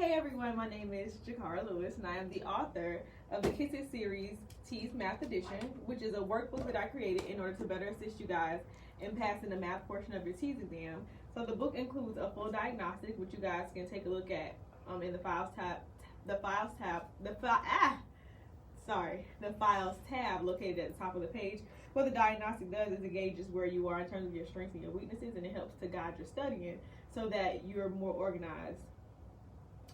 Hey everyone, my name is Jakara Lewis, and I am the author of the Kisses series TEAS Math Edition, which is a workbook that I created in order to better assist you guys in passing the math portion of your TEAS exam. So the book includes a full diagnostic, which you guys can take a look at in the Files tab located at the top of the page. What the diagnostic does is it gauges where you are in terms of your strengths and your weaknesses, and it helps to guide your studying so that you're more organized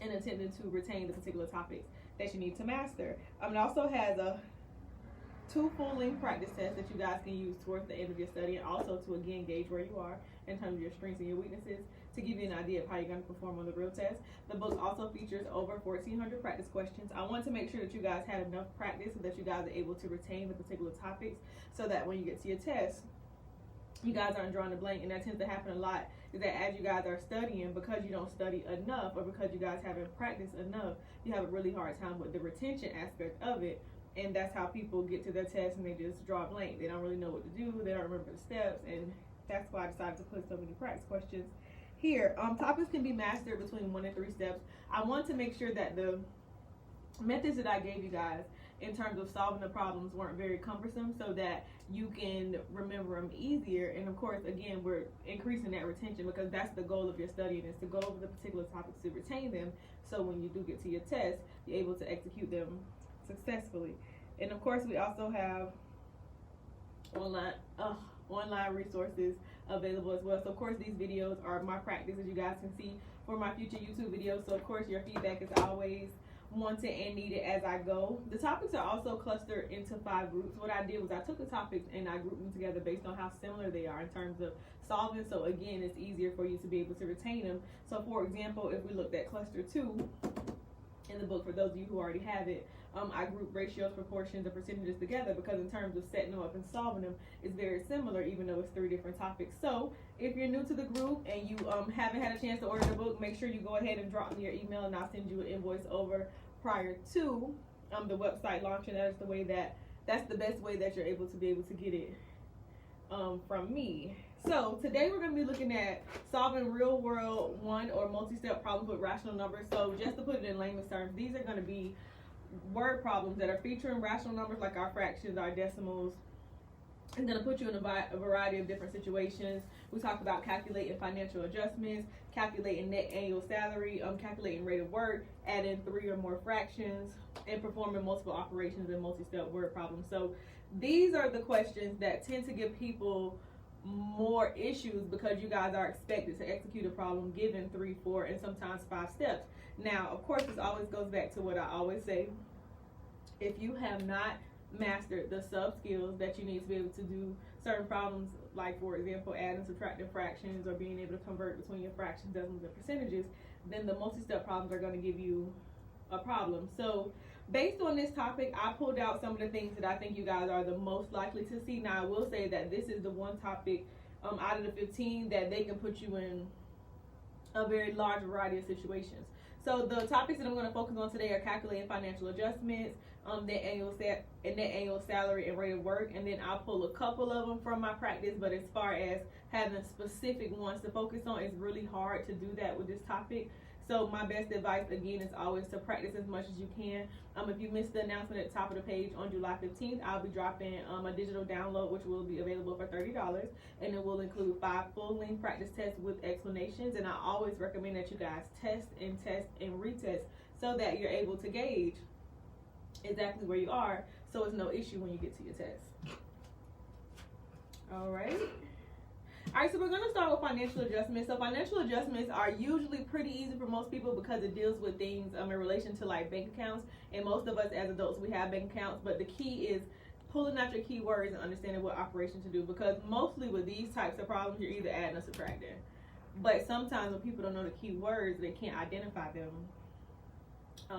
and attempting to retain the particular topics that you need to master. It also has two full-length practice tests that you guys can use towards the end of your study, and also to again gauge where you are in terms of your strengths and your weaknesses to give you an idea of how you're going to perform on the real test. The book also features over 1,400 practice questions. I want to make sure that you guys had enough practice so that you guys are able to retain the particular topics so that when you get to your test, you guys aren't drawing a blank. And that tends to happen a lot, is that as you guys are studying, because you don't study enough or because you guys haven't practiced enough, you have a really hard time with the retention aspect of it. And that's how people get to their test and they just draw a blank. They don't really know what to do. They don't remember the steps. And that's why I decided to put so many practice questions here. Topics can be mastered between 1 and 3 steps. I want to make sure that the methods that I gave you guys in terms of solving the problems weren't very cumbersome, so that you can remember them easier. And of course, again, we're increasing that retention because that's the goal of your studying, is to go over the particular topics to retain them, so when you do get to your test, you're able to execute them successfully. And of course, we also have online resources available as well. So of course, these videos are my practice, as you guys can see, for my future YouTube videos. So of course, your feedback is always wanted and needed as I go. The topics are also clustered into 5 groups. What I did was I took the topics and I grouped them together based on how similar they are in terms of solving. So again, it's easier for you to be able to retain them. So for example, if we looked at cluster 2 in the book, for those of you who already have it, I group ratios, proportions, and percentages together because in terms of setting them up and solving them, it's very similar, even though it's 3 different topics. So if you're new to the group and you haven't had a chance to order the book, make sure you go ahead and drop me your email, and I'll send you an invoice over prior to the website launching. That's the best way that you're able to get it from me. So today we're going to be looking at solving real world one or multi-step problems with rational numbers. So just to put it in layman's terms, these are going to be word problems that are featuring rational numbers like our fractions, our decimals. It's going to put you in a variety of different situations. We talk about calculating financial adjustments, calculating net annual salary, calculating rate of work, adding 3 or more fractions, and performing multiple operations in multi-step word problems. So these are the questions that tend to give people more issues because you guys are expected to execute a problem given 3, 4, and sometimes 5 steps. Now, of course, this always goes back to what I always say. If you have not mastered the sub skills that you need to be able to do certain problems, like for example adding, subtracting fractions, or being able to convert between your fractions, decimals, and percentages, then the multi-step problems are going to give you a problem. So based on this topic, I pulled out some of the things that I think you guys are the most likely to see. Now I will say that this is the one topic out of the 15 that they can put you in a very large variety of situations. So the topics that I'm going to focus on today are calculating financial adjustments, net annual salary, and rate of work. And then I'll pull a couple of them from my practice, but as far as having specific ones to focus on, it's really hard to do that with this topic. So my best advice, again, is always to practice as much as you can. If you missed the announcement at the top of the page, on July 15th, I'll be dropping a digital download, which will be available for $30, and it will include 5 full-length practice tests with explanations. And I always recommend that you guys test and retest so that you're able to gauge exactly where you are, so it's no issue when you get to your test. All right, so we're going to start with financial adjustments. So financial adjustments are usually pretty easy for most people because it deals with things in relation to like bank accounts, and most of us as adults, we have bank accounts, but the key is pulling out your keywords and understanding what operation to do, because mostly with these types of problems, you're either adding or subtracting. But sometimes when people don't know the keywords, they can't identify them.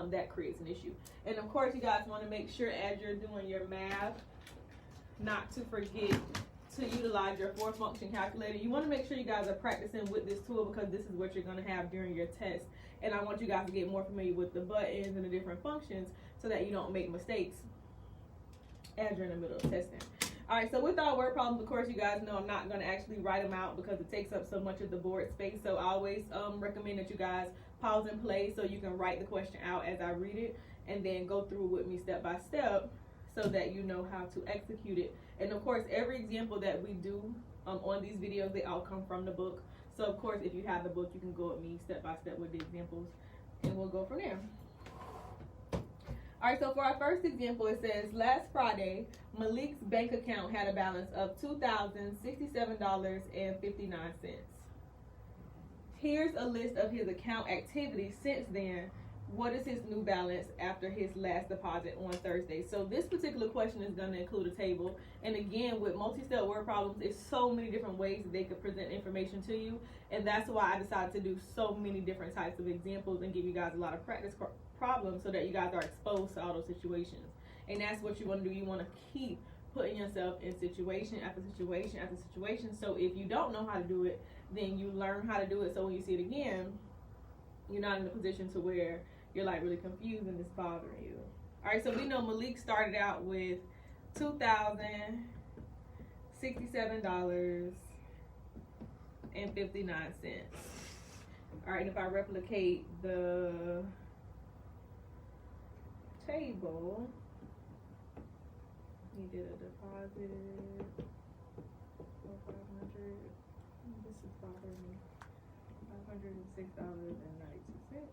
That creates an issue. And of course, you guys want to make sure as you're doing your math not to forget to utilize your 4-function calculator. You want to make sure you guys are practicing with this tool because this is what you're going to have during your test. And I want you guys to get more familiar with the buttons and the different functions so that you don't make mistakes as you're in the middle of testing. Alright, so with our word problems, of course, you guys know I'm not going to actually write them out because it takes up so much of the board space. So I always recommend that you guys pause and play so you can write the question out as I read it, and then go through with me step by step so that you know how to execute it. And of course, every example that we do on these videos, they all come from the book. So of course, if you have the book, you can go with me step by step with the examples, and we'll go from there. All right, so for our first example, it says, last Friday, Malik's bank account had a balance of $2,067.59. Here's a list of his account activities since then. What is his new balance after his last deposit on Thursday? So this particular question is going to include a table. And again, with multi-step word problems, it's so many different ways that they could present information to you. And that's why I decided to do so many different types of examples and give you guys a lot of practice problems so that you guys are exposed to all those situations. And that's what you want to do. You want to keep putting yourself in situation after situation after situation. So if you don't know how to do it, then you learn how to do it. So when you see it again, you're not in a position to where you're like really confused and it's bothering you. All right, so we know Malik started out with $2,067.59. All right, and if I replicate the table, he did a deposit for 500. This is bothering me. $506.92.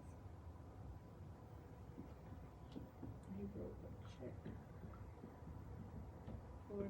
He wrote a check for $93.25.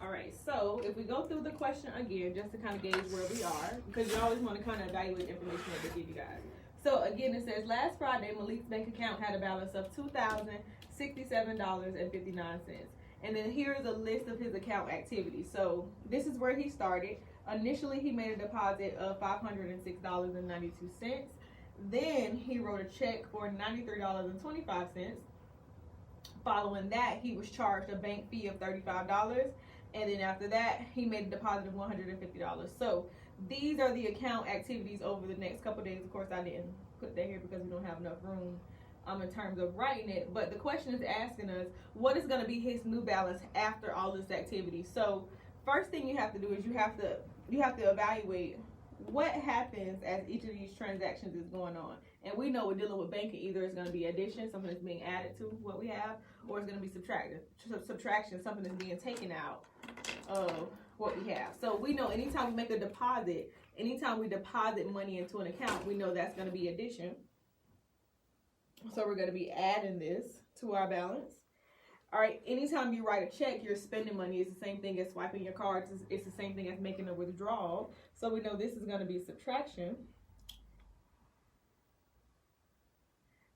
All right, so if we go through the question again, just to kind of gauge where we are, because you always want to kind of evaluate the information that they give you guys. So again, it says, last Friday, Malik's bank account had a balance of $2,067.59. And then here's a list of his account activities. So this is where he started. Initially, he made a deposit of $506.92. Then he wrote a check for $93.25. Following that, he was charged a bank fee of $35. And then after that, he made a deposit of $150. So these are the account activities over the next couple of days. Of course, I didn't put that here because we don't have enough room in terms of writing it. But the question is asking us, what is going to be his new balance after all this activity? So first thing you have to do is you have to evaluate what happens as each of these transactions is going on. And we know we're dealing with banking. Either it's going to be addition, something that's being added to what we have, or it's going to be subtraction, something that's being taken out of what we have. So we know anytime we make a deposit, anytime we deposit money into an account, we know that's going to be addition. So we're going to be adding this to our balance. All right, anytime you write a check, you're spending money. It's the same thing as swiping your cards. It's the same thing as making a withdrawal. So we know this is going to be subtraction.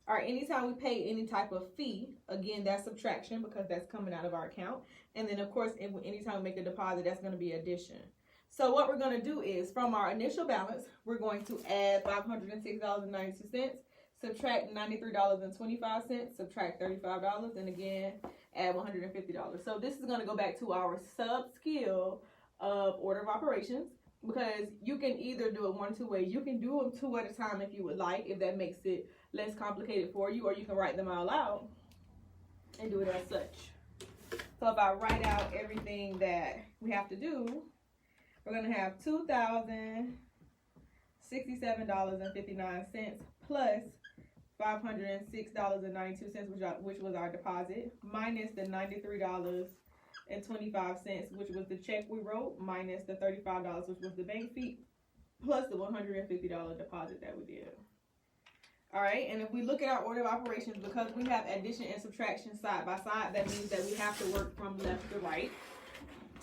All right, anytime we pay any type of fee, again, that's subtraction because that's coming out of our account. And then, of course, anytime we make a deposit, that's going to be addition. So what we're going to do is, from our initial balance, we're going to add $506.92, subtract $93.25, subtract $35, and again, add $150. So this is going to go back to our sub-skill of order of operations, because you can either do it one or two ways. You can do them two at a time if you would like, if that makes it less complicated for you, or you can write them all out and do it as such. So if I write out everything that we have to do, we're going to have $2,067.59 plus $506.92, which was our deposit, minus the $93.25, which was the check we wrote, minus the $35, which was the bank fee, plus the $150 deposit that we did. All right, and if we look at our order of operations, because we have addition and subtraction side by side, that means that we have to work from left to right,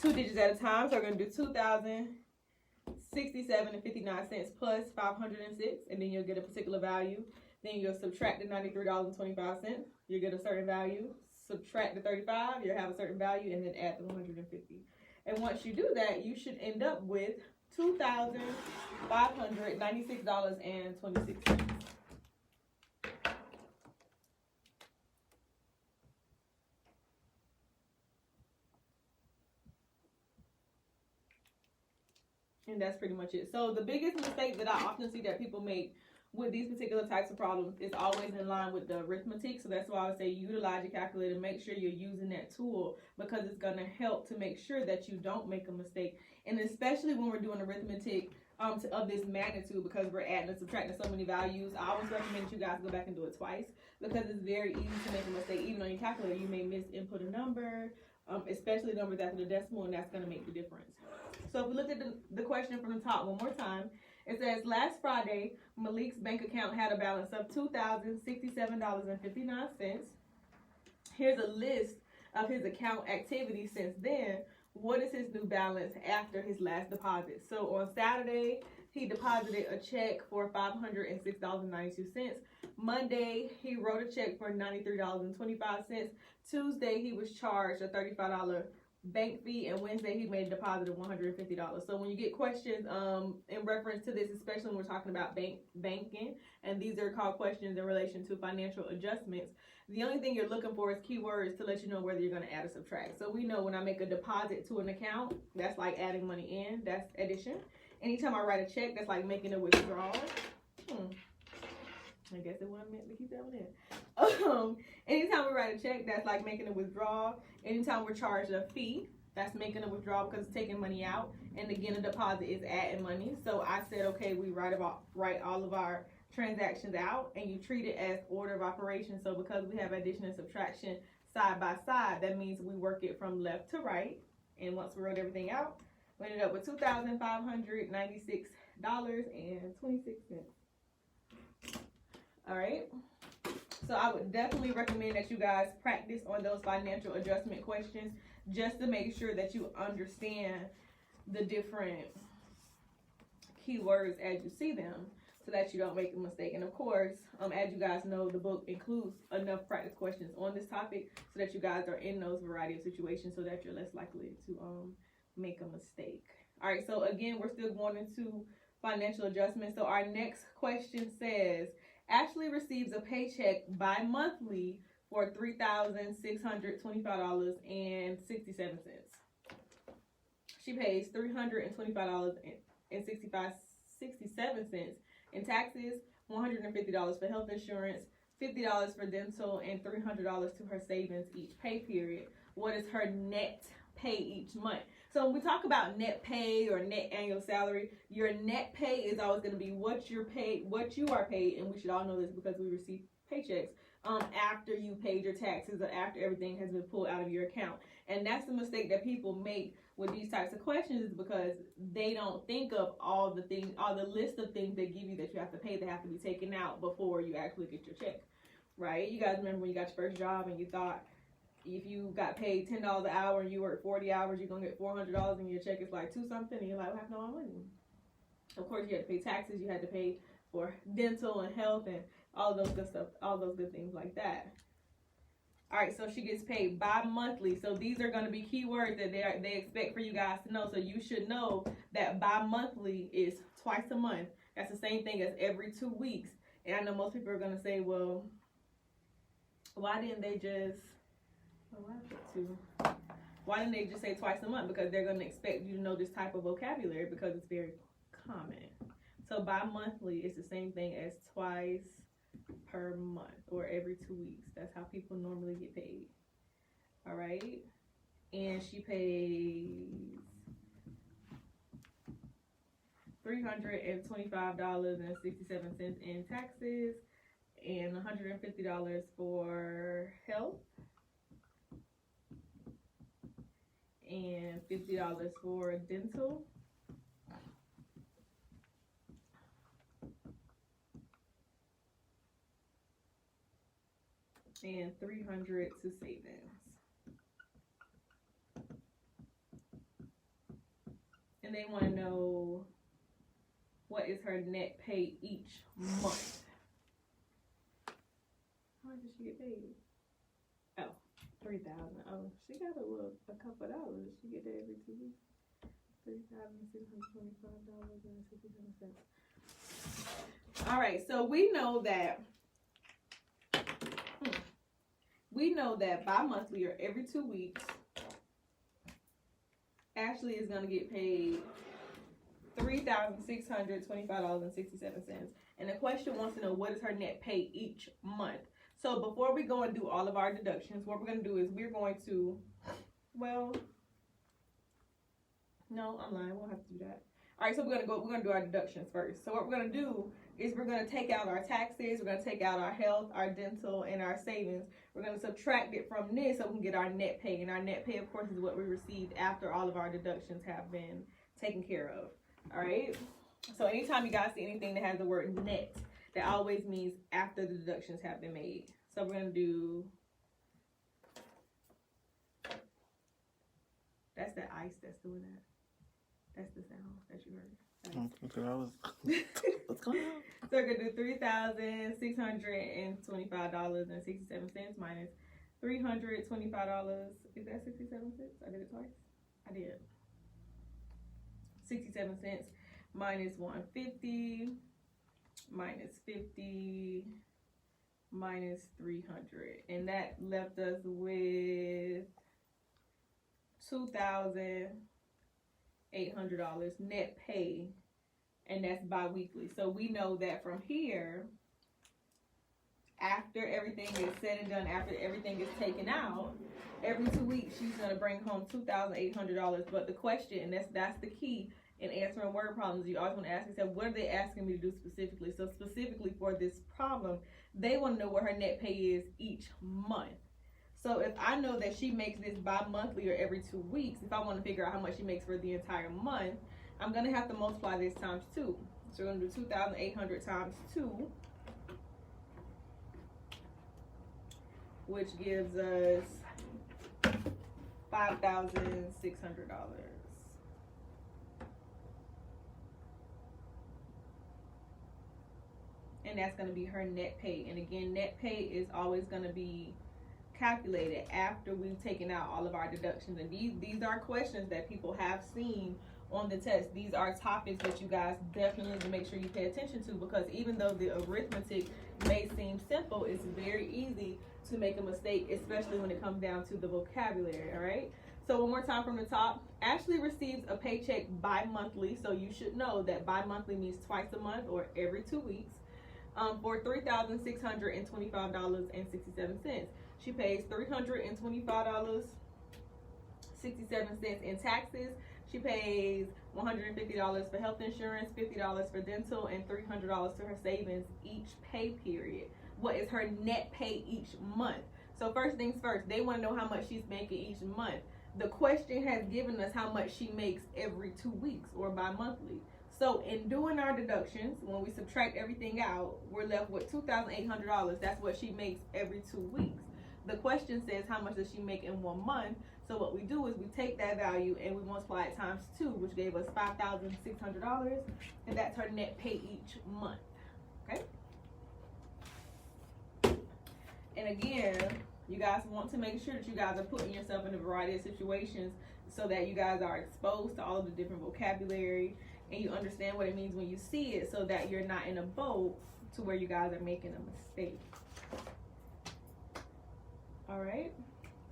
2 digits at a time. So we're going to do $2,067.59 plus 506, and then you'll get a particular value. Then you'll subtract the $93.25. You'll get a certain value. Subtract the 35, you'll have a certain value, and then add the 150. And once you do that, you should end up with $2,596.26. And that's pretty much it. So the biggest mistake that I often see that people make with these particular types of problems is always in line with the arithmetic. So that's why I would say utilize your calculator. Make sure you're using that tool, because it's going to help to make sure that you don't make a mistake. And especially when we're doing arithmetic of this magnitude, because we're adding and subtracting so many values, I always recommend that you guys go back and do it twice, because it's very easy to make a mistake. Even on your calculator, you may misinput a number, especially numbers after the decimal, and that's going to make the difference. So if we look at the question from the top one more time, it says, last Friday, Malik's bank account had a balance of $2,067.59. Here's a list of his account activity since then. What is his new balance after his last deposit? So on Saturday, he deposited a check for $506.92. Monday, he wrote a check for $93.25. Tuesday, he was charged a $35 bank fee, and Wednesday he made a deposit of $150. So when you get questions in reference to this, especially when we're talking about banking, and these are called questions in relation to financial adjustments, the only thing you're looking for is keywords to let you know whether you're going to add or subtract. So we know when I make a deposit to an account, that's like adding money in, that's addition. Anytime I write a check, that's like making a withdrawal. I guess it wasn't meant to keep that one in. Anytime we write a check, that's like making a withdrawal. Anytime we're charged a fee, that's making a withdrawal because it's taking money out. And again, a deposit is adding money. So I said, okay, we write all of our transactions out, and you treat it as order of operation. So because we have addition and subtraction side by side, that means we work it from left to right. And once we wrote everything out, we ended up with $2,596.26. All right. So I would definitely recommend that you guys practice on those financial adjustment questions, just to make sure that you understand the different keywords as you see them, so that you don't make a mistake. And of course, as you guys know, the book includes enough practice questions on this topic so that you guys are in those variety of situations, so that you're less likely to make a mistake. All right, so again, we're still going into financial adjustments. So our next question says, Ashley receives a paycheck bi-monthly for $3,625.67. She pays $325.67 in taxes, $150 for health insurance, $50 for dental, and $300 to her savings each pay period. What is her net pay each month? So when we talk about net pay or net annual salary, your net pay is always going to be what you're paid, what you are paid, and we should all know this because we receive paychecks after you paid your taxes or after everything has been pulled out of your account. And that's the mistake that people make with these types of questions, is because they don't think of all the list of things they give you that you have to pay that have to be taken out before you actually get your check, right? You guys remember when you got your first job and you thought, if you got paid $10 an hour and you work 40 hours, you're going to get $400 and your check is like $2-something, and you're like, what happened to my money? Of course, you had to pay taxes, you had to pay for dental and health and all those good stuff, all those good things like that. All right, so she gets paid bi-monthly. So these are going to be keywords that they expect for you guys to know. So you should know that bi-monthly is twice a month. That's the same thing as every 2 weeks. And I know most people are going to say, well, why didn't they just... Why didn't they just say twice a month? Because they're going to expect you to know this type of vocabulary because it's very common. So bi-monthly is the same thing as twice per month or every 2 weeks. That's how people normally get paid. All right. And she pays $325.67 in taxes and $150 for health and $50 for dental. And $300 to savings. And they want to know what is her net pay each month. How much did she get paid? Oh, $3,000. Oh, she got a couple of dollars. She get that every 2 weeks. $3,625.67. All right, so we know that. Bi-monthly or every 2 weeks, Ashley is going to get paid $3,625.67. And the question wants to know, what is her net pay each month? So before we go and do all of our deductions, what we're going to do is we're going to, well, no, I'm lying. We won't have to do that. All right, so we're gonna do our deductions first. So what we're gonna do is we're gonna take out our taxes, we're gonna take out our health, our dental, and our savings. We're gonna subtract it from this so we can get our net pay. And our net pay, of course, is what we received after all of our deductions have been taken care of. All right. So anytime you guys see anything that has the word net, that always means after the deductions have been made. So we're gonna do. That's the ice that's doing that. That's the sound that you heard. That's what I was. What's going on? So we're gonna do $3,625.67 minus $325. Is that 67 cents? I did it twice. I did. 67 cents minus 150 minus 50 minus 300, and that left us with $2,800 net pay, and that's bi-weekly. So we know that from here, after everything is said and done, after everything is taken out, every 2 weeks she's gonna bring home $2,800. But the question, and that's the key in answering word problems, you always want to ask yourself, what are they asking me to do specifically? So specifically for this problem, they want to know what her net pay is each month. So if I know that she makes this bi-monthly or every 2 weeks, if I want to figure out how much she makes for the entire month, I'm going to have to multiply this times 2. So we're going to do 2,800 times 2, which gives us $5,600. And that's going to be her net pay. And again, net pay is always going to be calculated after we've taken out all of our deductions. And these are questions that people have seen on the test. These are topics that you guys definitely need to make sure you pay attention to, because even though the arithmetic may seem simple, it's very easy to make a mistake, especially when it comes down to the vocabulary. All right, so one more time from the top. Ashley receives a paycheck bi-monthly, so you should know that bi-monthly means twice a month or every 2 weeks, for $3,625.67. She pays $325.67 in taxes. She pays $150 for health insurance, $50 for dental, and $300 to her savings each pay period. What is her net pay each month? So first things first, they want to know how much she's making each month. The question has given us how much she makes every 2 weeks or bi-monthly. So in doing our deductions, when we subtract everything out, we're left with $2,800. That's what she makes every 2 weeks. The question says how much does she make in 1 month? So what we do is we take that value and we multiply it times 2, which gave us $5,600, and that's her net pay each month. Okay. And again, you guys want to make sure that you guys are putting yourself in a variety of situations so that you guys are exposed to all of the different vocabulary and you understand what it means when you see it, so that you're not in a boat to where you guys are making a mistake. All right.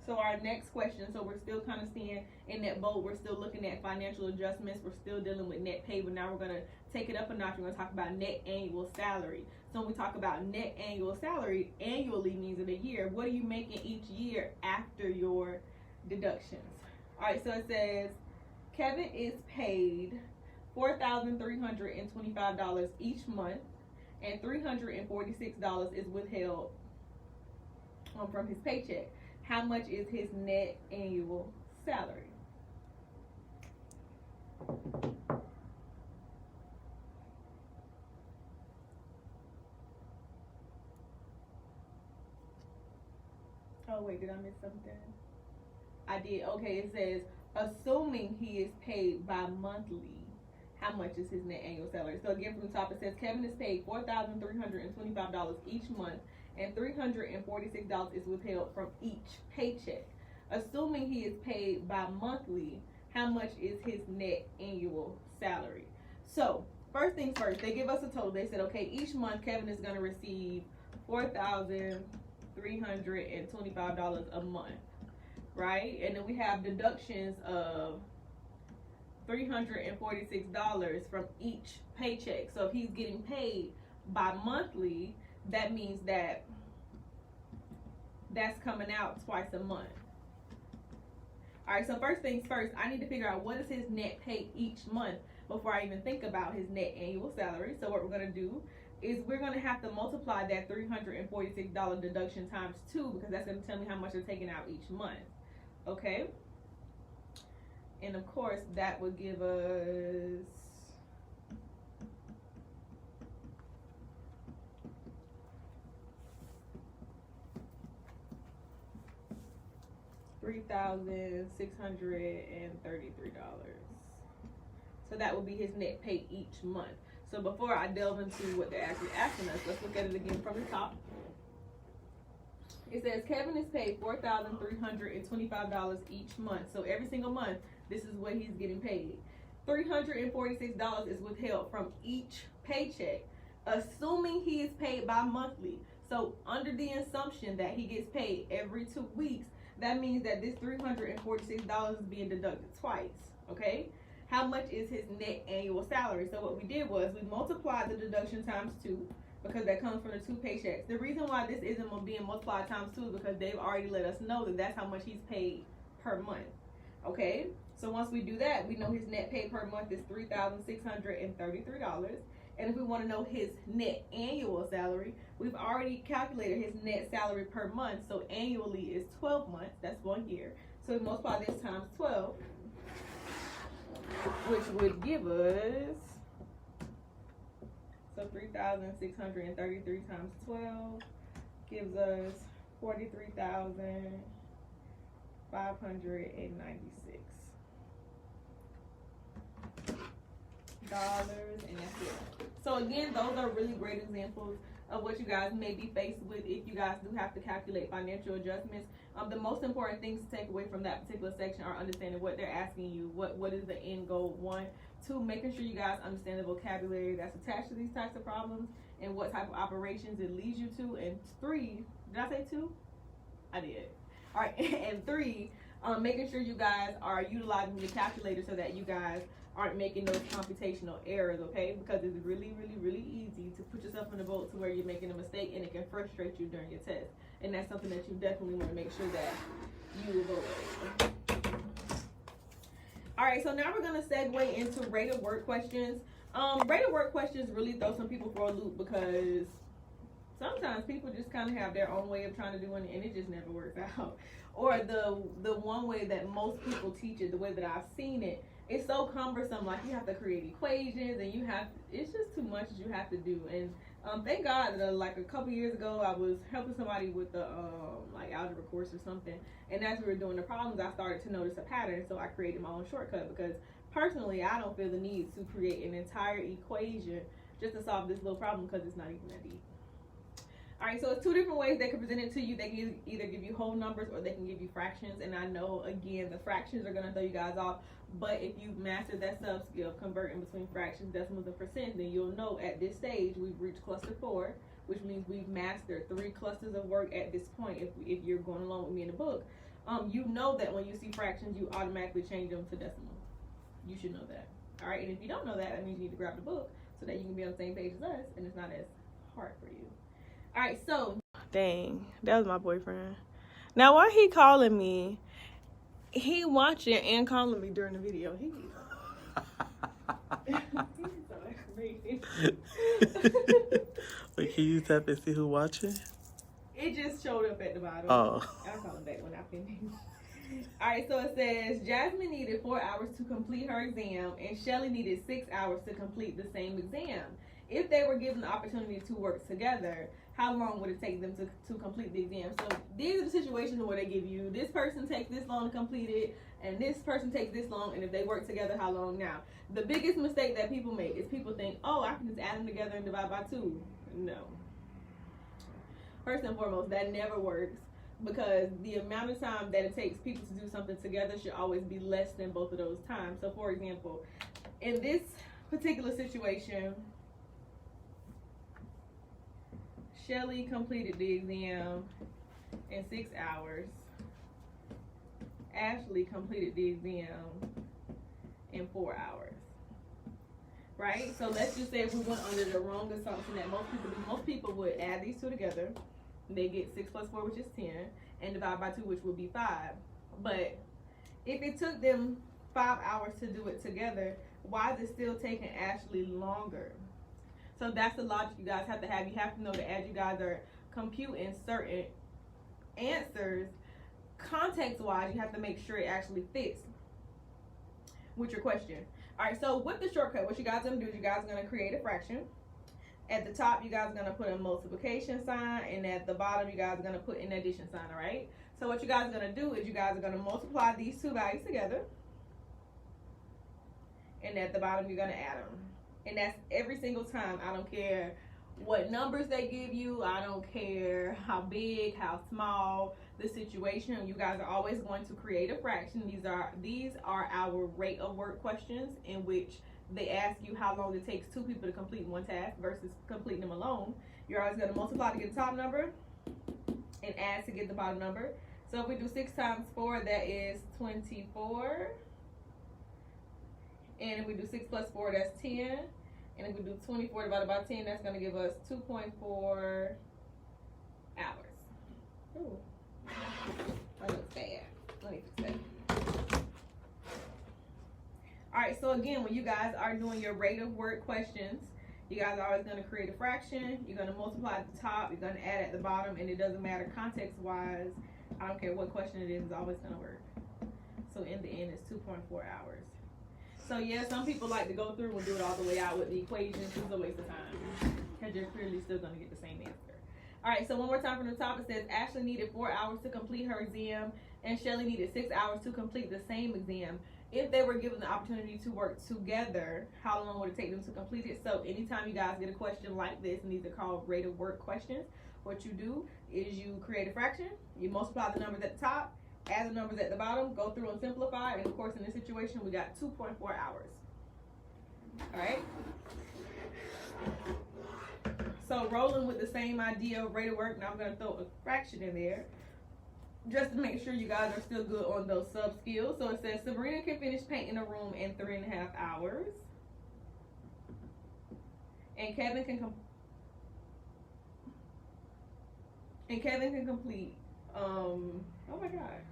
So our next question, so we're still kind of seeing in that boat, we're still looking at financial adjustments, we're still dealing with net pay, but now we're going to take it up a notch. We're going to talk about net annual salary. So when we talk about net annual salary, annually means in a year. What are you making each year after your deductions? All right, so it says Kevin is paid $4,325 each month, and $346 is withheld from his paycheck. How much is his net annual salary? Oh wait, did I miss something? I did. Okay, it says assuming he is paid bi-monthly, how much is his net annual salary? So again, from the top it says Kevin is paid $4,325 each month, and $346 is withheld from each paycheck. Assuming he is paid bi-monthly, how much is his net annual salary? So first things first, they give us a total. They said, okay, each month Kevin is going to receive $4,325 a month, right? And then we have deductions of $346 from each paycheck. So if he's getting paid bi-monthly, that means that that's coming out twice a month. All right, so first things first, I need to figure out what is his net pay each month before I even think about his net annual salary. So what we're gonna do is we're gonna have to multiply that $346 deduction times 2, because that's gonna tell me how much they're taking out each month, okay? And of course, that would give us $3,633. So that would be his net pay each month. So before I delve into what they're actually asking us, let's look at it again from the top. It says Kevin is paid $4,325 each month. So every single month, this is what he's getting paid. $346 is withheld from each paycheck, assuming he is paid bi-monthly. So under the assumption that he gets paid every 2 weeks, that means that this $346 is being deducted twice, okay? How much is his net annual salary? So what we did was we multiplied the deduction times 2, because that comes from the 2 paychecks. The reason why this isn't being multiplied times 2 is because they've already let us know that that's how much he's paid per month, okay? So once we do that, we know his net pay per month is $3,633. And if we want to know his net annual salary, we've already calculated his net salary per month. So annually is 12 months. That's 1 year. So we multiply this times 12, which would give us, so 3,633 times 12 gives us $43,596. And that's it. So again, those are really great examples of what you guys may be faced with if you guys do have to calculate financial adjustments. The most important things to take away from that particular section are understanding what they're asking you, what is the end goal, 1, 2, making sure you guys understand the vocabulary that's attached to these types of problems and what type of operations it leads you to, and 3, did I say 2? I did. All right, and 3, making sure you guys are utilizing the calculator so that you guys aren't making those computational errors, okay? Because it's really, really, really easy to put yourself in a boat to where you're making a mistake, and it can frustrate you during your test. And that's something that you definitely want to make sure that you avoid. All right, so now we're going to segue into rated work questions. Rated work questions really throw some people for a loop, because sometimes people just kind of have their own way of trying to do it, and it just never works out. Or the one way that most people teach it, the way that I've seen it, it's so cumbersome. Like, you have to create equations, and it's just too much that you have to do. And thank God that like a couple years ago, I was helping somebody with the like algebra course or something, and as we were doing the problems, I started to notice a pattern. So I created my own shortcut, because personally, I don't feel the need to create an entire equation just to solve this little problem, because it's not even that deep. All right, so it's 2 different ways they can present it to you. They can either give you whole numbers, or they can give you fractions. And I know, again, the fractions are going to throw you guys off. But if you've mastered that sub skill of converting between fractions, decimals, and percents, then you'll know at this stage we've reached cluster 4, which means we've mastered 3 clusters of work at this point. If you're going along with me in the book, you know that when you see fractions, you automatically change them to decimals. You should know that. All right, and if you don't know that, that means you need to grab the book so that you can be on the same page as us, and it's not as hard for you. All right, so. Dang, that was my boyfriend. Now, why he calling me? He watching and calling me during the video. He's so aggravating. Wait, can you tap and see who watching? It just showed up at the bottom. Oh. I'll call him back when I finish. All right, so it says Jasmine needed 4 hours to complete her exam, and Shelly needed 6 hours to complete the same exam. If they were given the opportunity to work together, how long would it take them to complete the exam? So these are the situations where they give you, this person takes this long to complete it, and this person takes this long, and if they work together, how long now? The biggest mistake that people make is people think, oh, I can just add them together and divide by 2. No. First and foremost, that never works, because the amount of time that it takes people to do something together should always be less than both of those times. So for example, in this particular situation, Shelly completed the exam in 6 hours. Ashley completed the exam in 4 hours. Right? So let's just say if we went under the wrong assumption that most people would add these two together. They get 6 plus 4, which is 10, and divide by 2, which would be 5. But if it took them 5 hours to do it together, why is it still taking Ashley longer? So that's the logic you guys have to have. You have to know that as you guys are computing certain answers, context-wise, you have to make sure it actually fits with your question. All right, so with the shortcut, what you guys are gonna do is you guys are gonna create a fraction. At the top, you guys are gonna put a multiplication sign, and at the bottom, you guys are gonna put an addition sign, all right? So what you guys are gonna do is you guys are gonna multiply these two values together, and at the bottom, you're gonna add them. And that's every single time. I don't care what numbers they give you. I don't care how big, how small the situation. You guys are always going to create a fraction. These are our rate of work questions, in which they ask you how long it takes two people to complete one task versus completing them alone. You're always going to multiply to get the top number and add to get the bottom number. So if we do 6 times 4, that is 24. And if we do 6 plus 4, that's 10. And if we do 24 divided by 10, that's going to give us 2.4 hours. Ooh. That looks bad. Let me fix that. Alright, so again, when you guys are doing your rate of work questions, you guys are always going to create a fraction. You're going to multiply at the top. You're going to add at the bottom. And it doesn't matter context-wise. I don't care what question it is. It's always going to work. So in the end, it's 2.4 hours. So yeah, some people like to go through and do it all the way out with the equations. It's a waste of time because you're clearly still going to get the same answer. All right, so one more time from the top, it says Ashley needed 4 hours to complete her exam and Shelly needed 6 hours to complete the same exam. If they were given the opportunity to work together, how long would it take them to complete it? So anytime you guys get a question like this, and these are called rate of work questions, what you do is you create a fraction, you multiply the numbers at the top, add the numbers at the bottom, go through and simplify, and of course in this situation we got 2.4 hours. Alright? So rolling with the same idea of rate of work, now I'm going to throw a fraction in there just to make sure you guys are still good on those sub skills. So it says Sabrina can finish painting a room in 3.5 hours. And Kevin can complete oh my god.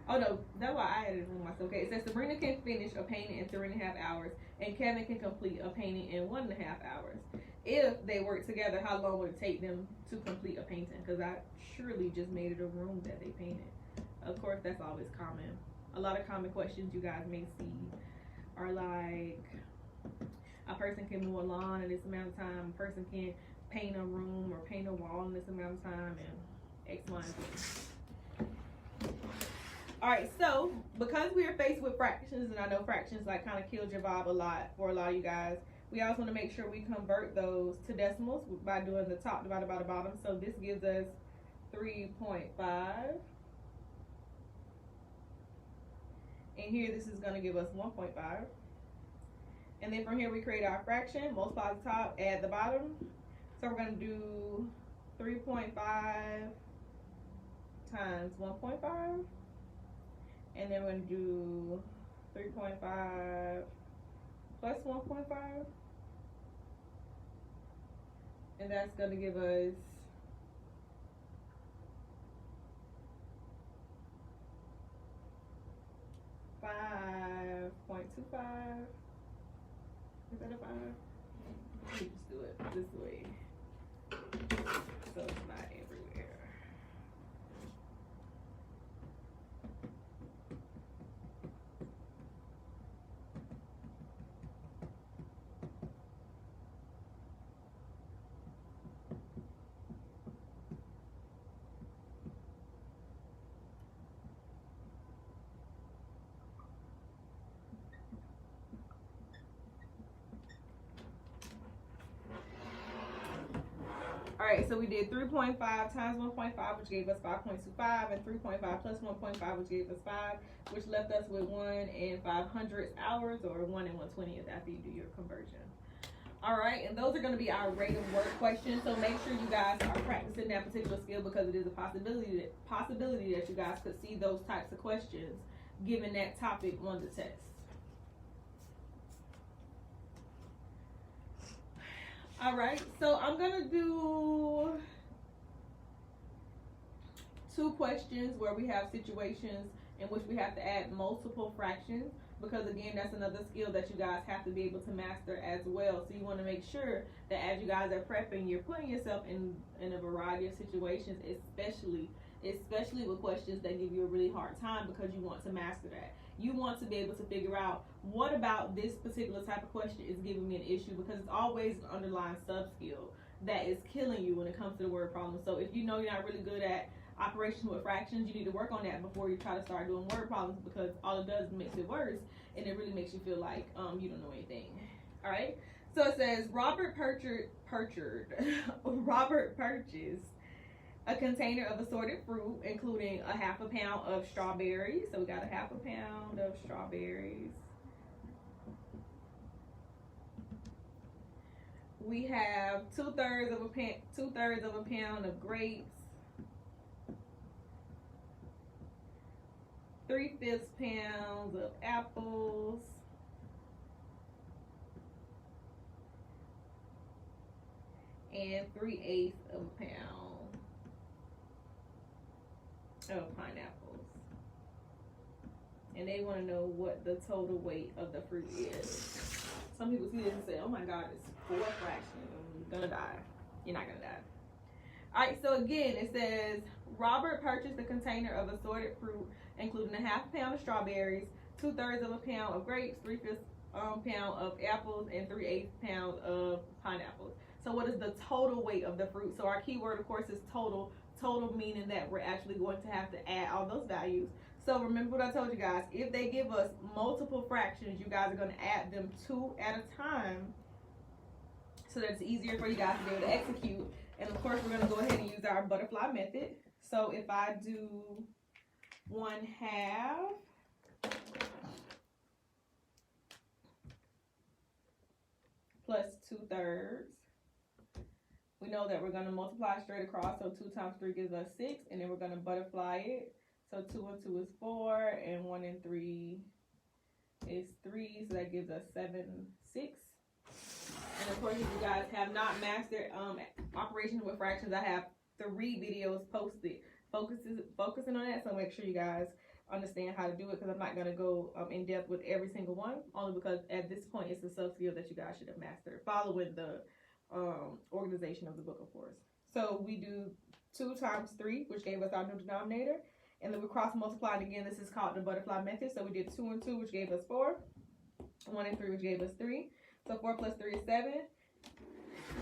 Oh no, that's why I added it for myself. Okay, it says Sabrina can finish a painting in 3.5 hours, and Kevin can complete a painting in 1.5 hours. If they work together, how long would it take them to complete a painting? Because I surely just made it a room that they painted. Of course, that's always common. A lot of common questions you guys may see are like, a person can mow a lawn in this amount of time, a person can paint a room or paint a wall in this amount of time, and X, Y, and Z. Alright, so because we are faced with fractions, and I know fractions like kind of killed your vibe a lot for a lot of you guys, we also want to make sure we convert those to decimals by doing the top divided by the bottom. So this gives us 3.5. And here this is going to give us 1.5. And then from here we create our fraction, multiply the top, add the bottom. So we're going to do 3.5 times 1.5. And then we're going to do 3.5 plus 1.5. And that's going to give us 5.25. Is that a 5? Let me just do it this way, so it's not everywhere. Alright, so we did 3.5 times 1.5, which gave us 5.25, and 3.5 plus 1.5, which gave us 5, which left us with 1 500 hours, or 1 1/20th after you do your conversion. Alright, and those are going to be our rate of work questions, so make sure you guys are practicing that particular skill, because it is a possibility that you guys could see those types of questions given that topic on the test. All right, so I'm gonna do 2 questions where we have situations in which we have to add multiple fractions, because again, that's another skill that you guys have to be able to master as well. So you want to make sure that as you guys are prepping, you're putting yourself in a variety of situations, especially with questions that give you a really hard time, because you want to master that. You want to be able to figure out what about this particular type of question is giving me an issue, because it's always an underlying sub skill that is killing you when it comes to the word problem. So if you know you're not really good at operations with fractions, you need to work on that before you try to start doing word problems, because all it does is makes it worse, and it really makes you feel like you don't know anything. All right, so it says Robert purchased a container of assorted fruit, including a half a pound of strawberries. So we got a half a pound of strawberries. We have 2/3 of a pound of grapes, 3/5 pounds of apples, and 3/8 of a pound of pineapples. And they want to know what the total weight of the fruit is. Some people see this and say, oh my God, it's 4 fractions. You're gonna die. You're not gonna die. All right, so again, it says Robert purchased a container of assorted fruit, including a half pound of strawberries, 2/3 of a pound of grapes, 3/5 pound of apples, and 3/8 pound of pineapples. So what is the total weight of the fruit? So our keyword, of course, is total. Total meaning that we're actually going to have to add all those values. So remember what I told you guys. If they give us multiple fractions, you guys are going to add them 2 at a time, so that it's easier for you guys to be able to execute. And of course, we're going to go ahead and use our butterfly method. So if I do 1/2 plus 2/3, we know that we're going to multiply straight across. So 2 times 3 gives us 6, and then we're going to butterfly it. So 2 and 2 is 4, and 1 and 3 is 3. So that gives us 7, 6. And of course, if you guys have not mastered operations with fractions, I have 3 videos posted focusing on that. So make sure you guys understand how to do it, because I'm not going to go in depth with every single one, only because at this point it's a sub skill that you guys should have mastered following the organization of the book, of course. So we do 2 times 3, which gave us our new denominator, and then we cross multiplied again. This is called the butterfly method. So we did 2 and 2, which gave us 4, 1 and 3, which gave us 3. So 4 plus 3 is 7,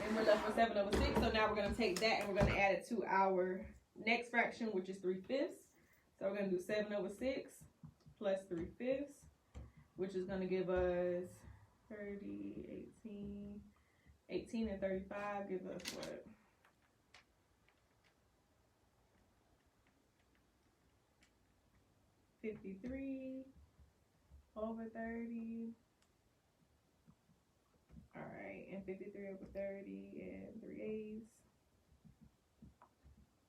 and we're left with 7/6. So now we're going to take that and we're going to add it to our next fraction, which is 3/5. So we're going to do 7/6 plus 3/5, which is going to give us 30, 18 and 35 gives us what? 53 over 30. All right, and 53 over 30 and 3/8.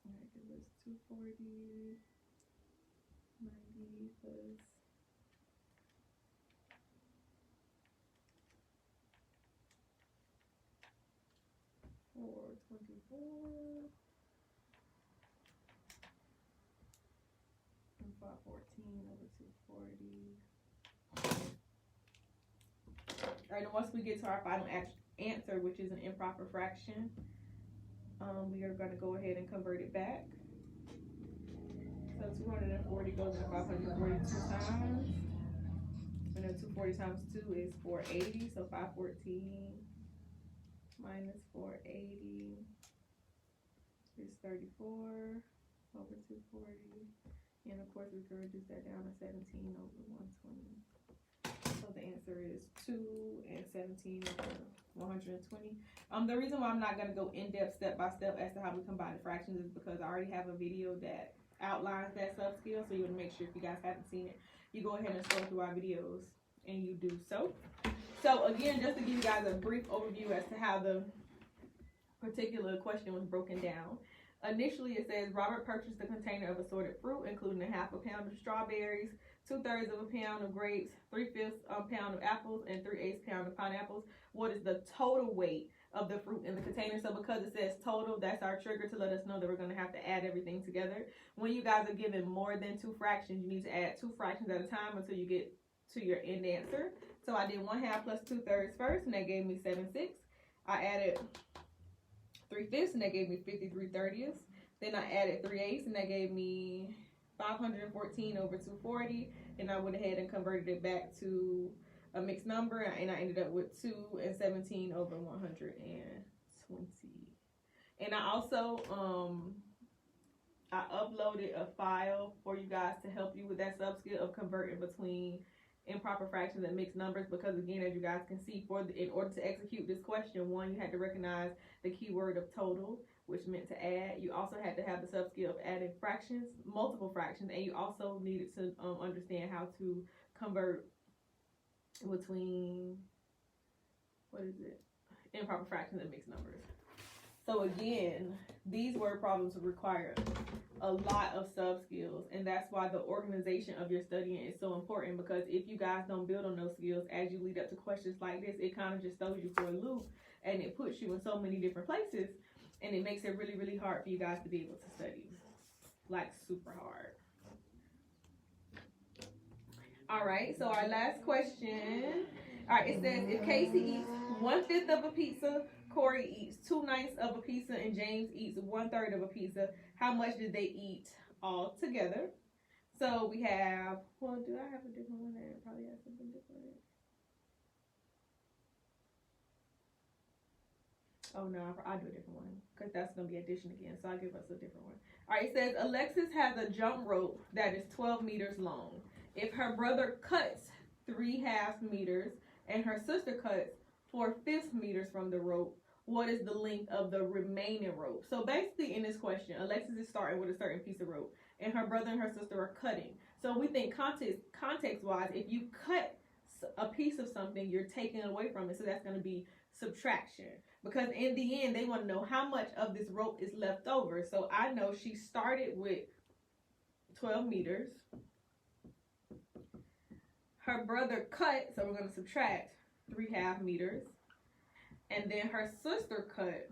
All right, gives us 240, 90 plus 424 and 514 over 240. All right, and once we get to our final answer, which is an improper fraction, we are going to go ahead and convert it back. So 240 goes to 542 times. And then 240 times 2 is 480. So 514 minus 480 is 34 over 240. And of course, we can reduce that down to 17 over 120. So the answer is 2 and 17 over 120. The reason why I'm not going to go in depth step by step as to how we combine the fractions is because I already have a video that outlines that sub skill. So you want to make sure, if you guys haven't seen it, you go ahead and scroll through our videos and you do so. So again, just to give you guys a brief overview as to how the particular question was broken down. Initially, it says Robert purchased a container of assorted fruit, including a half a pound of strawberries, 2/3 of a pound of grapes, 3/5 pound of apples, and 3/8 pound of pineapples. What is the total weight of the fruit in the container. So because it says total, that's our trigger to let us know that we're going to have to add everything together. When you guys are given more than 2 fractions, you need to add 2 fractions at a time until you get to your end answer. So I did 1/2 plus 2/3 first, and that gave me 7/6. I added 3/5, and that gave me 53/30. Then I added 3/8, and that gave me 514 over 240, and I went ahead and converted it back to a mixed number, and I ended up with 2 and 17 over 120. And I also I uploaded a file for you guys to help you with that sub skill of converting between improper fractions and mixed numbers, because again, as you guys can see, in order to execute this question, one, you had to recognize the keyword of total, which meant to add. You also had to have the sub skill of adding fractions, multiple fractions, and you also needed to understand how to convert between improper fractions and mixed numbers. So again, these word problems require a lot of sub skills, and that's why the organization of your studying is so important, because if you guys don't build on those skills as you lead up to questions like this, it kind of just throws you for a loop, and it puts you in so many different places, and it makes it really, really hard for you guys to be able to study, like super hard. All right, so our last question. All right, it says, if Casey eats 1/5 of a pizza, Corey eats 2/9 of a pizza, and James eats 1/3 of a pizza, how much did they eat all together? So we have, well, do I have a different one there? It probably has something different. Oh no, I'll do a different one, because that's going to be addition again, so I'll give us a different one. All right, it says, Alexis has a jump rope that is 12 meters long. If her brother cuts 3/2 meters and her sister cuts 4/5 meters from the rope, what is the length of the remaining rope? So basically in this question, Alexis is starting with a certain piece of rope, and her brother and her sister are cutting. So we think context-wise, if you cut a piece of something, you're taking away from it, so that's going to be subtraction. Because in the end, they want to know how much of this rope is left over. So I know she started with 12 meters. Her brother cut, so we're going to subtract 3/2 meters. And then her sister cut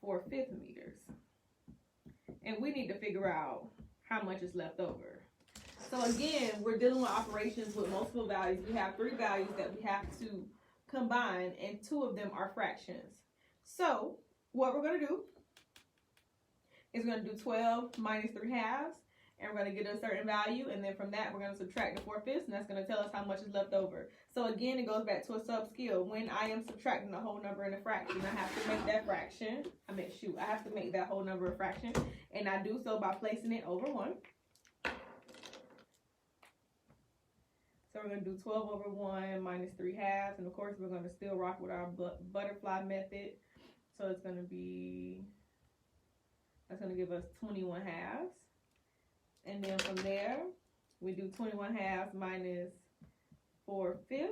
4/5 meters. And we need to figure out how much is left over. So again, we're dealing with operations with multiple values. We have 3 values that we have to combine, and 2 of them are fractions. So what we're going to do is we're going to do 12 minus 3/2, and we're going to get a certain value, and then from that we're going to subtract the 4/5, and that's going to tell us how much is left over. So again, it goes back to a sub skill. When I am subtracting a whole number and a fraction, I have to make that fraction, I have to make that whole number a fraction, and I do so by placing it over 1. So we're going to do 12 over 1 minus 3/2, and of course we're going to still rock with our butterfly method. So it's going to be, that's going to give us 21/2. And then from there, we do 21/2 minus 4/5,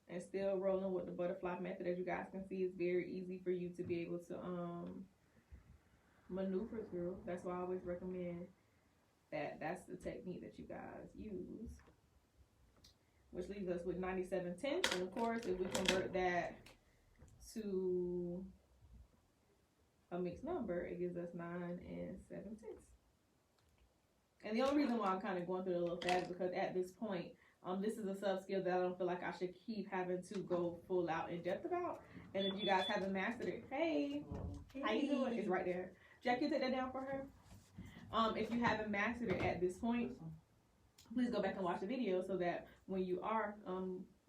and still rolling with the butterfly method. As you guys can see, it's very easy for you to be able to maneuver through. That's why I always recommend that that's the technique that you guys use, which leaves us with 97/10. And of course, if we convert that to a mixed number, it gives us 9 7/10. And the only reason why I'm kind of going through it a little fast is because at this point, this is a sub skill that I don't feel like I should keep having to go full out in depth about. And if you guys haven't mastered it, hey, how you doing? It's right there. Jack, you take that down for her. If you haven't mastered it at this point, please go back and watch the video so that when you are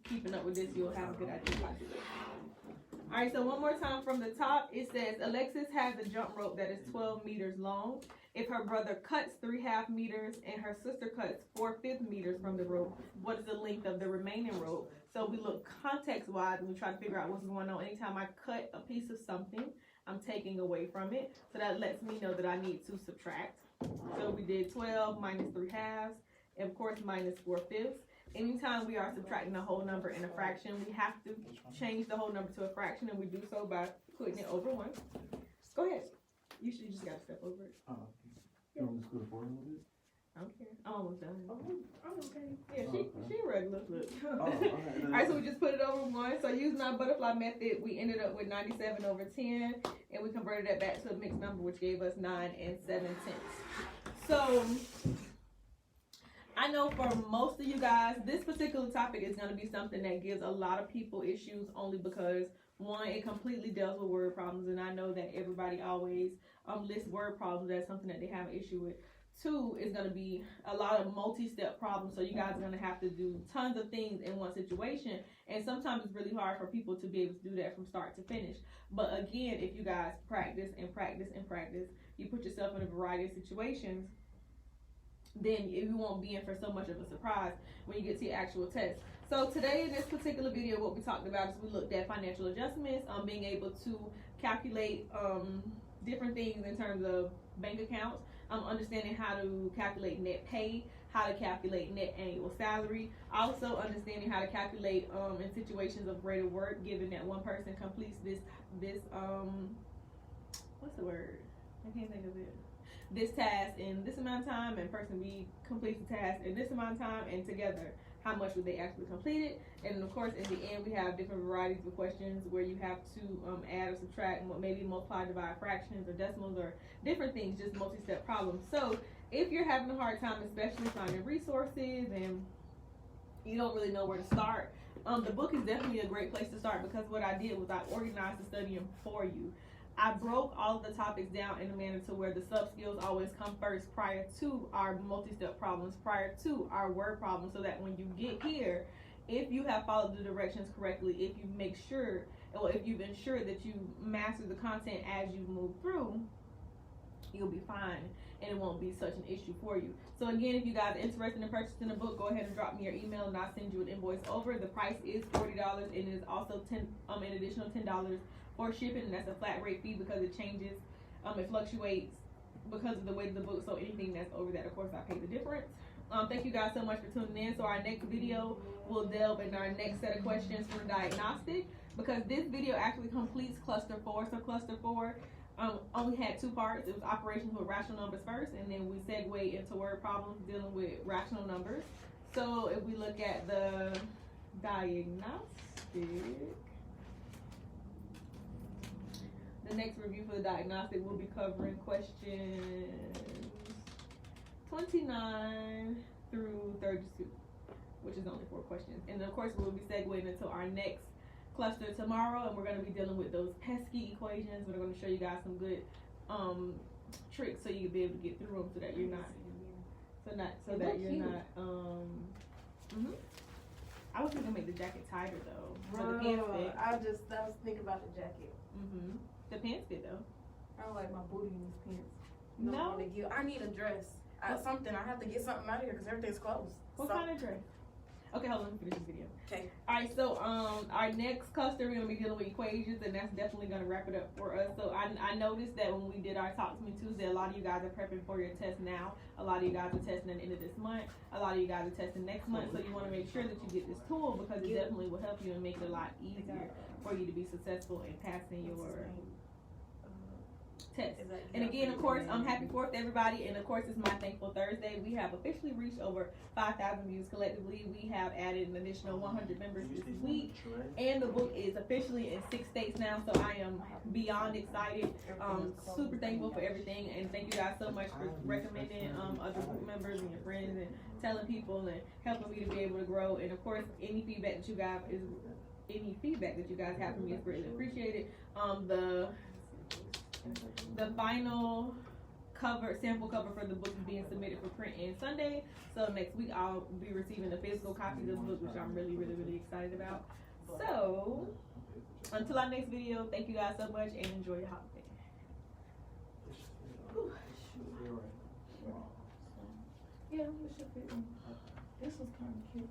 keeping up with this, you'll have a good idea how to do it. All right, so one more time from the top, it says Alexis has a jump rope that is 12 meters long. If her brother cuts 3/2 meters and her sister cuts 4/5 meters from the rope, what is the length of the remaining rope? So we look context-wise and we try to figure out what's going on. Anytime I cut a piece of something, I'm taking away from it. So that lets me know that I need to subtract. So we did 12 minus 3/2, and of course minus 4/5. Anytime we are subtracting a whole number in a fraction, we have to change the whole number to a fraction, and we do so by putting it over 1. Go ahead. You just got to step over it. You want me to scoot forward a little bit? I don't care. I'm almost done. Oh, I'm okay. Yeah, she regular. Look. Oh, okay. Alright, so we just put it over 1. So using our butterfly method, we ended up with 97/10, and we converted that back to a mixed number, which gave us 9 7/10. So I know for most of you guys, this particular topic is going to be something that gives a lot of people issues, only because 1, it completely deals with word problems, and I know that everybody always lists word problems as something that they have an issue with. 2 is going to be a lot of multi-step problems, so you guys are going to have to do tons of things in one situation, and sometimes it's really hard for people to be able to do that from start to finish. But again, if you guys practice and practice and practice, you put yourself in a variety of situations, then you won't be in for so much of a surprise when you get to your actual test. So today in this particular video, what we talked about is we looked at financial adjustments, being able to calculate different things in terms of bank accounts, understanding how to calculate net pay, how to calculate net annual salary, also understanding how to calculate in situations of greater work, given that one person completes this what's the word? I can't think of it. This task in this amount of time, and person B completes the task in this amount of time, and together how much would they actually complete it. And of course in the end we have different varieties of questions where you have to add or subtract, maybe multiply, divide fractions or decimals or different things, just multi-step problems. So if you're having a hard time especially finding resources and you don't really know where to start, the book is definitely a great place to start, because what I did was I organized the studying for you. I broke all of the topics down in a manner to where the sub skills always come first prior to our multi-step problems, prior to our word problems, so that when you get here, if you have followed the directions correctly, if you make sure, or if you've ensured that you master the content as you move through, you'll be fine and it won't be such an issue for you. So again, if you guys are interested in purchasing the book, go ahead and drop me your email and I'll send you an invoice over. The price is $40, and it is also an additional $10 for shipping, and that's a flat rate fee because it changes, it fluctuates because of the weight of the book. So anything that's over that, of course, I pay the difference. Thank you guys so much for tuning in. So our next video will delve into our next set of questions for diagnostic, because this video actually completes cluster 4. So cluster 4 only had 2 parts. It was operations with rational numbers first, and then we segued into word problems dealing with rational numbers. So if we look at the diagnostic, the next review for the diagnostic, we'll be covering questions 29 through 32, which is only 4 questions. And of course, we'll be segueing into our next cluster tomorrow, and we're going to be dealing with those pesky equations. We're going to show you guys some good tricks so you can be able to get through them, so that you're not I was thinking make the jacket tighter though. Bro, the pants fit. I was thinking about the jacket. The pants fit though. I don't like my booty in these pants. No. I need a dress. Something. I have to get something out of here because everything's closed. What kind of dress? Okay, hold on, let me finish this video. Okay. Alright, so our next cluster, we're gonna be dealing with equations, and that's definitely gonna wrap it up for us. So I noticed that when we did our Talk to Me Tuesday, a lot of you guys are prepping for your test now. A lot of you guys are testing at the end of this month. A lot of you guys are testing next month. So you want to make sure that you get this tool, because it definitely will help you and make it a lot easier for you to be successful in passing your test. And again, of course, happy 4th everybody, and of course it's my Thankful Thursday. We have officially reached over 5,000 views collectively. We have added an additional 100 members this week, and the book is officially in 6 states now, so I am beyond excited. Super thankful for everything, and thank you guys so much for recommending other group members and your friends and telling people and helping me to be able to grow. And of course, any feedback that you guys have for me is greatly appreciated. The final sample cover for the book is being submitted for print on Sunday. So next week I'll be receiving the physical copy of the book, which I'm really, really, really excited about. So until our next video, thank you guys so much and enjoy your holiday. Yeah, this was kind of cute.